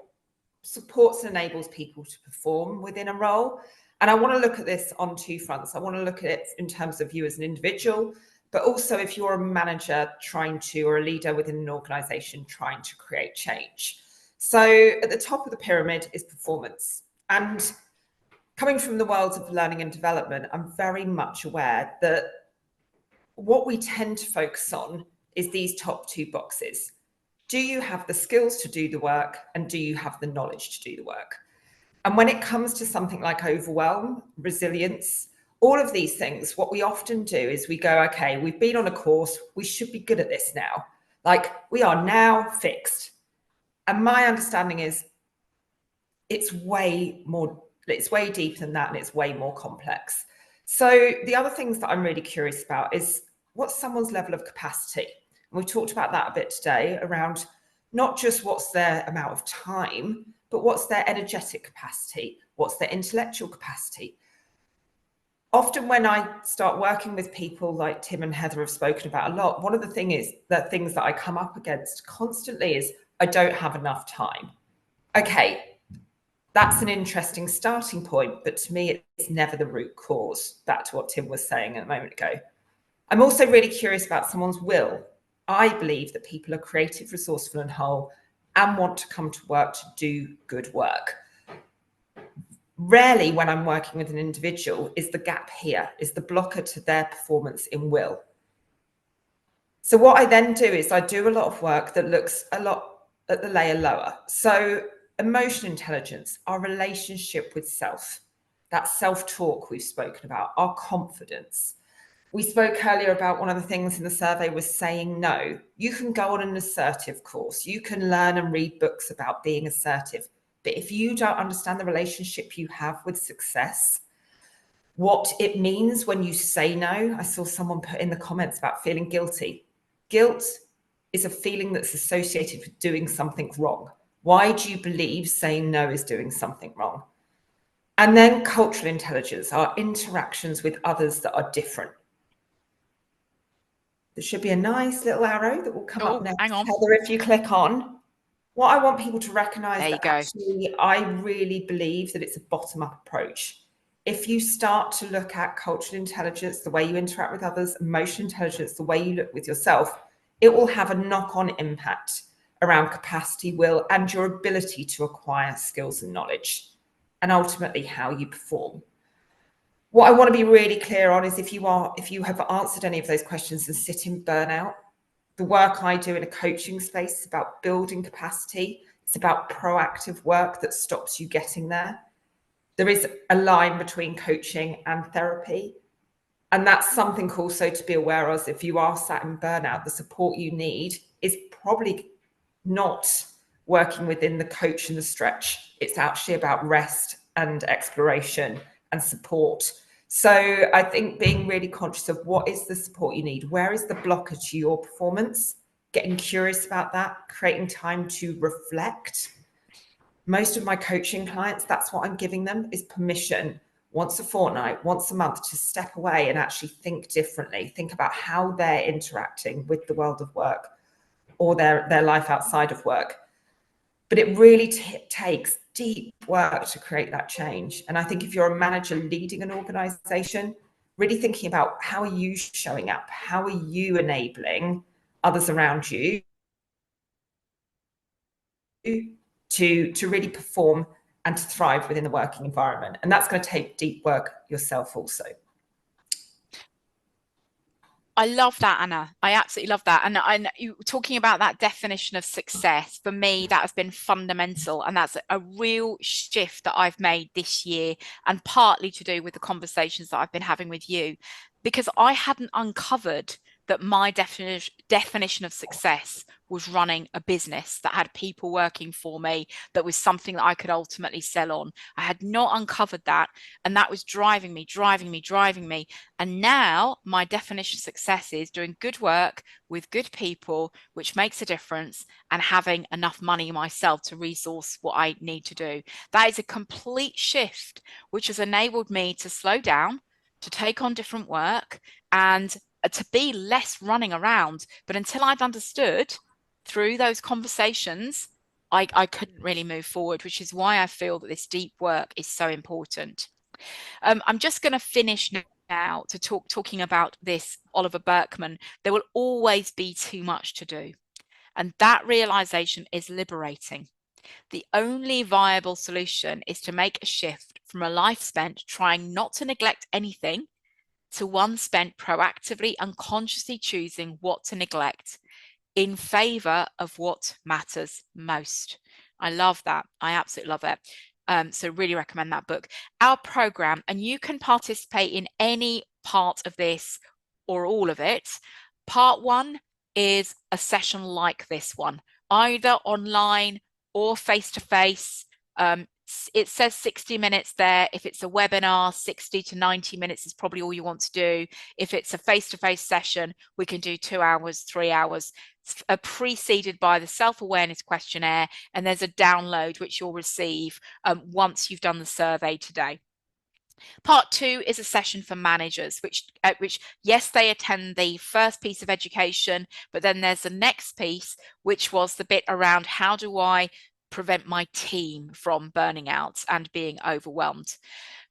supports and enables people to perform within a role. And I want to look at this on two fronts. I want to look at it in terms of you as an individual, but also if you're a manager trying to, or a leader within an organization trying to create change. So at the top of the pyramid is performance. And coming from the world of learning and development, I'm very much aware that what we tend to focus on is these top two boxes. Do you have the skills to do the work, and do you have the knowledge to do the work? And when it comes to something like overwhelm, resilience, all of these things, what we often do is we go, okay, we've been on a course, we should be good at this now. Like, we are now fixed. And my understanding is it's way deeper than that, and it's way more complex. So the other things that I'm really curious about is what's someone's level of capacity? And we've talked about that a bit today, around not just what's their amount of time, but what's their energetic capacity? What's their intellectual capacity? Often when I start working with people like Tim and Heather have spoken about a lot, one of the things that I come up against constantly is, I don't have enough time. Okay, that's an interesting starting point, but to me, it's never the root cause. Back to what Tim was saying a moment ago. I'm also really curious about someone's will. I believe that people are creative, resourceful, and whole, and want to come to work to do good work. Rarely, when I'm working with an individual, is the gap here, is the blocker to their performance in will. So what I then do is I do a lot of work that looks a lot at the layer lower. So emotional intelligence, our relationship with self, that self-talk we've spoken about, our confidence. We spoke earlier about one of the things in the survey was saying no. You can go on an assertive course. You can learn and read books about being assertive. But if you don't understand the relationship you have with success, what it means when you say no, I saw someone put in the comments about feeling guilty. Guilt is a feeling that's associated with doing something wrong. Why do you believe saying no is doing something wrong? And then cultural intelligence, our interactions with others that are different. There should be a nice little arrow that will come up next, hang on. Heather, if you click on. What I want people to recognise that actually I really believe that it's a bottom-up approach. If you start to look at cultural intelligence, the way you interact with others, emotional intelligence, the way you look with yourself, it will have a knock-on impact around capacity, will, and your ability to acquire skills and knowledge, and ultimately how you perform. What I want to be really clear on is if you have answered any of those questions and sit in burnout, the work I do in a coaching space is about building capacity. It's about proactive work that stops you getting there. There is a line between coaching and therapy. And that's something also to be aware of. If you are sat in burnout, the support you need is probably not working within the coach and the stretch. It's actually about rest and exploration and support. So I think being really conscious of what is the support you need, where is the blocker to your performance, getting curious about that, creating time to reflect. Most of my coaching clients, that's what I'm giving them, is permission once a fortnight, once a month, to step away and actually think differently, think about how they're interacting with the world of work or their life outside of work. But it really takes deep work to create that change. And I think if you're a manager leading an organization, really thinking about how are you showing up? How are you enabling others around you to really perform and to thrive within the working environment? And that's going to take deep work yourself also. I love that, Anna. I absolutely love that. And you talking about that definition of success, for me, that has been fundamental. And that's a real shift that I've made this year, and partly to do with the conversations that I've been having with you, because I hadn't uncovered that my definition of success was running a business that had people working for me, that was something that I could ultimately sell on. I had not uncovered that, and that was driving me. And now my definition of success is doing good work with good people, which makes a difference, and having enough money myself to resource what I need to do. That is a complete shift, which has enabled me to slow down, to take on different work, and to be less running around. But until I'd understood through those conversations, I couldn't really move forward, which is why I feel that this deep work is so important. I'm just going to finish now to talking about this Oliver Burkeman. There will always be too much to do, and that realization is liberating. The only viable solution is to make a shift from a life spent trying not to neglect anything to one spent proactively and consciously choosing what to neglect in favor of what matters most. I love that. I absolutely love it. So really recommend that book. Our program, and you can participate in any part of this or all of it. Part 1 is a session like this one, either online or face-to-face. It says 60 minutes there. If it's a webinar, 60 to 90 minutes is probably all you want to do. If it's a face-to-face session, we can do 2 hours, 3 hours, preceded by the self-awareness questionnaire, and there's a download which you'll receive once you've done the survey today. Part 2 is a session for managers, which yes, they attend the first piece of education, but then there's the next piece, which was the bit around how do I prevent my team from burning out and being overwhelmed.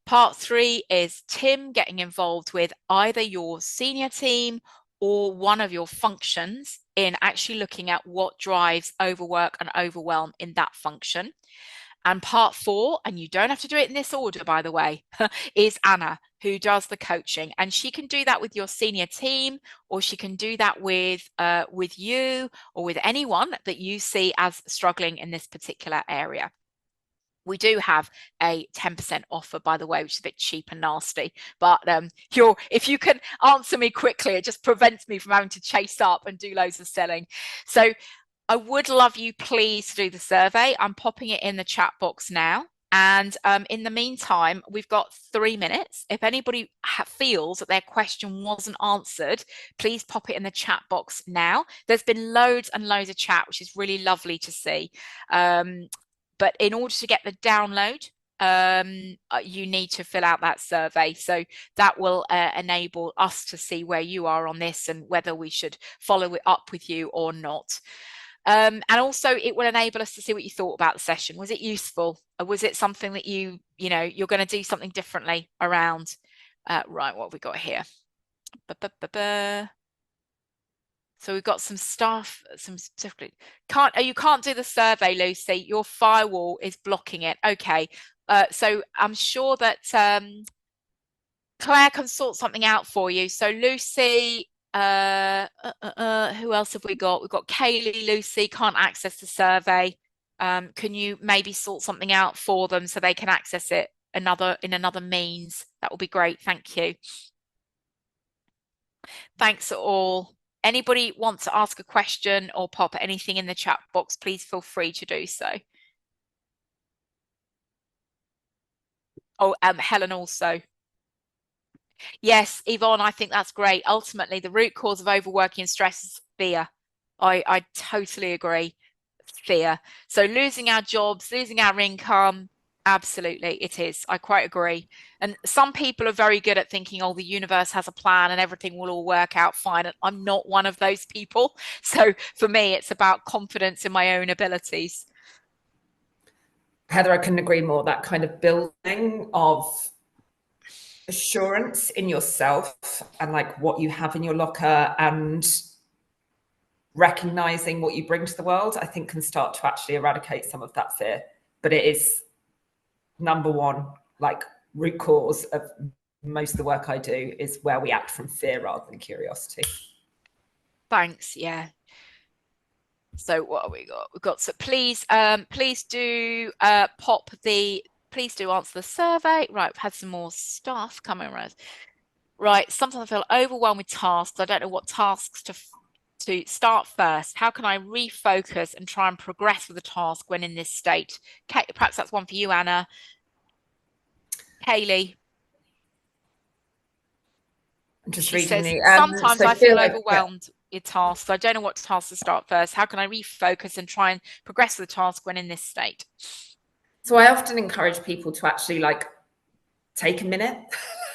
Part 3 is Tim getting involved with either your senior team or one of your functions in actually looking at what drives overwork and overwhelm in that function. And part 4, and you don't have to do it in this order, by the way, is Anna, who does the coaching. And she can do that with your senior team, or she can do that with you or with anyone that you see as struggling in this particular area. We do have a 10% offer, by the way, which is a bit cheap and nasty. But if you can answer me quickly, it just prevents me from having to chase up and do loads of selling. So I would love you, please, to do the survey. I'm popping it in the chat box now. And in the meantime, we've got 3 minutes. If anybody feels that their question wasn't answered, please pop it in the chat box now. There's been loads and loads of chat, which is really lovely to see. But in order to get the download, you need to fill out that survey. So that will enable us to see where you are on this and whether we should follow it up with you or not. And also it will enable us to see what you thought about the session. Was it useful? Or was it something that you're going to do something differently around? Right, what have we got here? So we've got some stuff, some specifically you can't do the survey, Lucy. Your firewall is blocking it. Okay. So I'm sure that Claire can sort something out for you. So Lucy, who else have we got? We've got Kaylee. Lucy can't access the survey. Can you maybe sort something out for them so they can access it in another means? That would be great. Thank you. Thanks all. Anybody want to ask a question or pop anything in the chat box, please feel free to do so. Oh, Helen also. Yes, Yvonne, I think that's great. Ultimately, the root cause of overworking and stress is fear. I totally agree. Fear. So losing our jobs, losing our income, absolutely, it is. I quite agree. And some people are very good at thinking, oh, the universe has a plan and everything will all work out fine. And I'm not one of those people. So for me, it's about confidence in my own abilities. Heather, I couldn't agree more. That kind of building of assurance in yourself and like what you have in your locker and recognizing what you bring to the world, I think can start to actually eradicate some of that fear. But it is number one, like root cause of most of the work I do is where we act from fear rather than curiosity. Thanks. Yeah. So what have we got? We've got, so please do please do answer the survey. Right, we've had some more stuff coming around. Right, sometimes I feel overwhelmed with tasks. I don't know what tasks to start first. How can I refocus and try and progress with the task when in this state? Perhaps that's one for you, Anna. Kaylee. I'm just She reading says, sometimes so I feel overwhelmed with tasks. I don't know what task to start first. How can I refocus and try and progress with the task when in this state? So I often encourage people to actually like take a minute,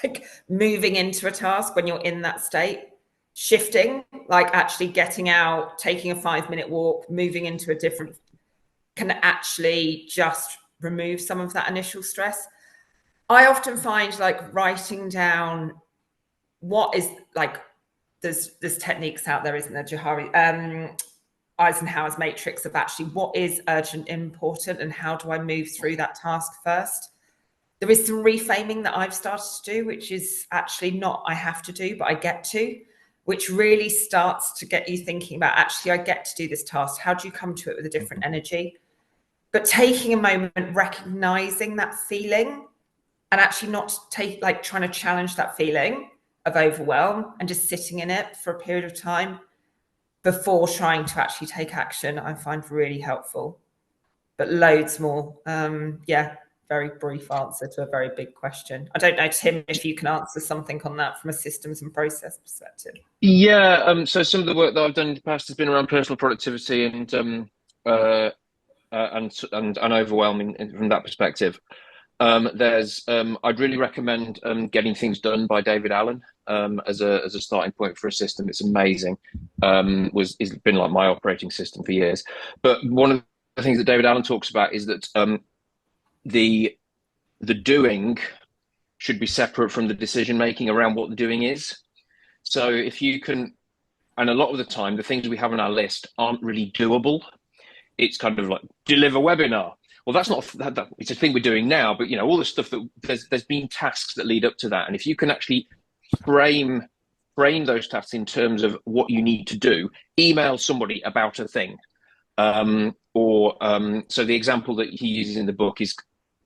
like moving into a task when you're in that state, shifting, like actually getting out, taking a 5-minute walk, moving into a different, can actually just remove some of that initial stress. I often find like writing down what is like, there's techniques out there, isn't there, Johari? Eisenhower's matrix of actually what is urgent, important, and how do I move through that task first. There is some reframing that I've started to do, which is actually not I have to do, but I get to, which really starts to get you thinking about, actually, I get to do this task. How do you come to it with a different energy? But taking a moment, recognizing that feeling, and actually not trying to challenge that feeling of overwhelm and just sitting in it for a period of time before trying to actually take action, I find really helpful. But loads more. Yeah, very brief answer to a very big question. I don't know, Tim, if you can answer something on that from a systems and process perspective. Yeah, so some of the work that I've done in the past has been around personal productivity and overwhelming from that perspective. I'd really recommend Getting Things Done by David Allen as a starting point for a system. It's amazing. It's been like my operating system for years. But one of the things that David Allen talks about is that the doing should be separate from the decision making around what the doing is. So if you can, and a lot of the time, the things we have on our list aren't really doable. It's kind of like deliver webinar. Well, that's not it's a thing we're doing now, but all the stuff that there's been tasks that lead up to that, and if you can actually frame those tasks in terms of what you need to do, email somebody about a thing, so the example that he uses in the book is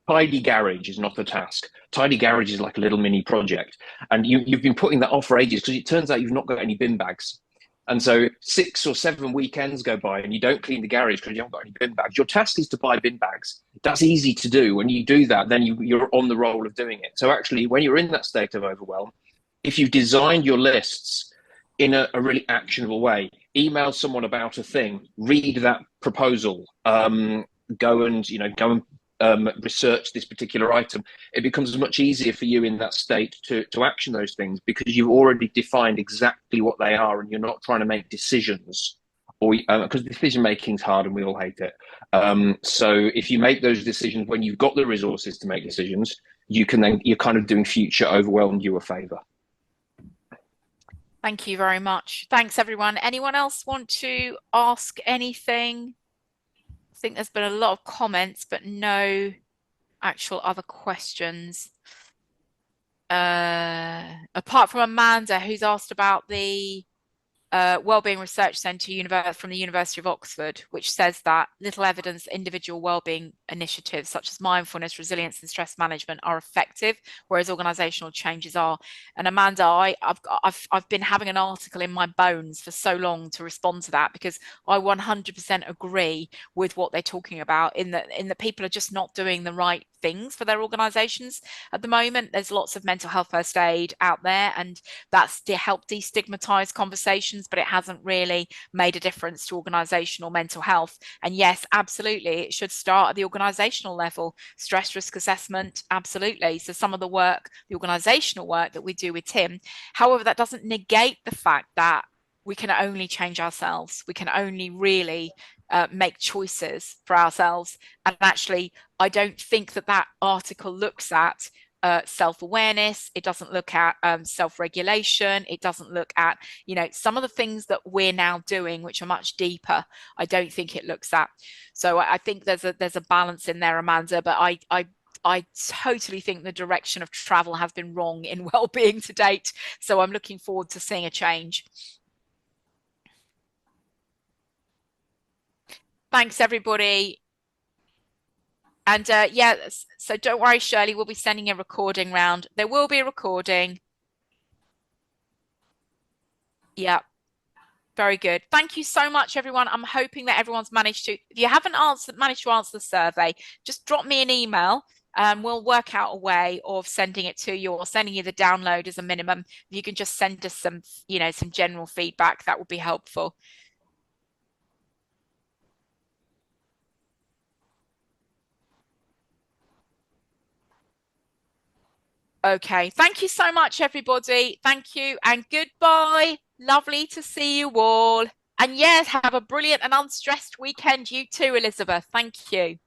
tidy garage is not a task. Tidy garage is like a little mini project, and you've been putting that off for ages because it turns out you've not got any bin bags. And so 6 or 7 weekends go by and you don't clean the garage because you haven't got any bin bags. Your task is to buy bin bags. That's easy to do. When you do that, then you're on the roll of doing it. So actually, when you're in that state of overwhelm, if you've designed your lists in a really actionable way, email someone about a thing, read that proposal, go and research this particular item, it becomes much easier for you in that state to action those things because you've already defined exactly what they are and you're not trying to make decisions, or because decision making is hard and we all hate it. So if you make those decisions when you've got the resources to make decisions, you're kind of doing future overwhelm you a favor. Thank you very much. Thanks, everyone. Anyone else want to ask anything? I think there's been a lot of comments, but no actual other questions. Apart from Amanda, who's asked about the Wellbeing Research Centre from the University of Oxford, which says that little evidence individual wellbeing initiatives such as mindfulness, resilience and stress management are effective, whereas organisational changes are. And Amanda, I've been having an article in my bones for so long to respond to that, because I 100% agree with what they're talking about in that people are just not doing the right things for their organisations at the moment. There's lots of mental health first aid out there, and that's to help destigmatise conversations, but it hasn't really made a difference to organisational mental health. And yes, absolutely, it should start at the organisational level. Stress risk assessment, absolutely. So some of the work, the organisational work that we do with Tim, however, that doesn't negate the fact that we can only change ourselves. We can only really make choices for ourselves. And actually, I don't think that article looks at self-awareness. It doesn't look at self-regulation. It doesn't look at, some of the things that we're now doing, which are much deeper. I don't think it looks at. So I think there's a balance in there, Amanda, but I totally think the direction of travel has been wrong in well-being to date. So I'm looking forward to seeing a change. Thanks, everybody. And yeah, so don't worry, Shirley, we'll be sending a recording round. There will be a recording. Yeah, very good. Thank you so much, everyone. I'm hoping that everyone's managed to, if you haven't managed to answer the survey, just drop me an email and we'll work out a way of sending it to you, or sending you the download as a minimum. If you can just send us some, some general feedback, that would be helpful. Okay, thank you so much, everybody. Thank you and goodbye. Lovely to see you all. And yes, have a brilliant and unstressed weekend, you too, Elizabeth. Thank you.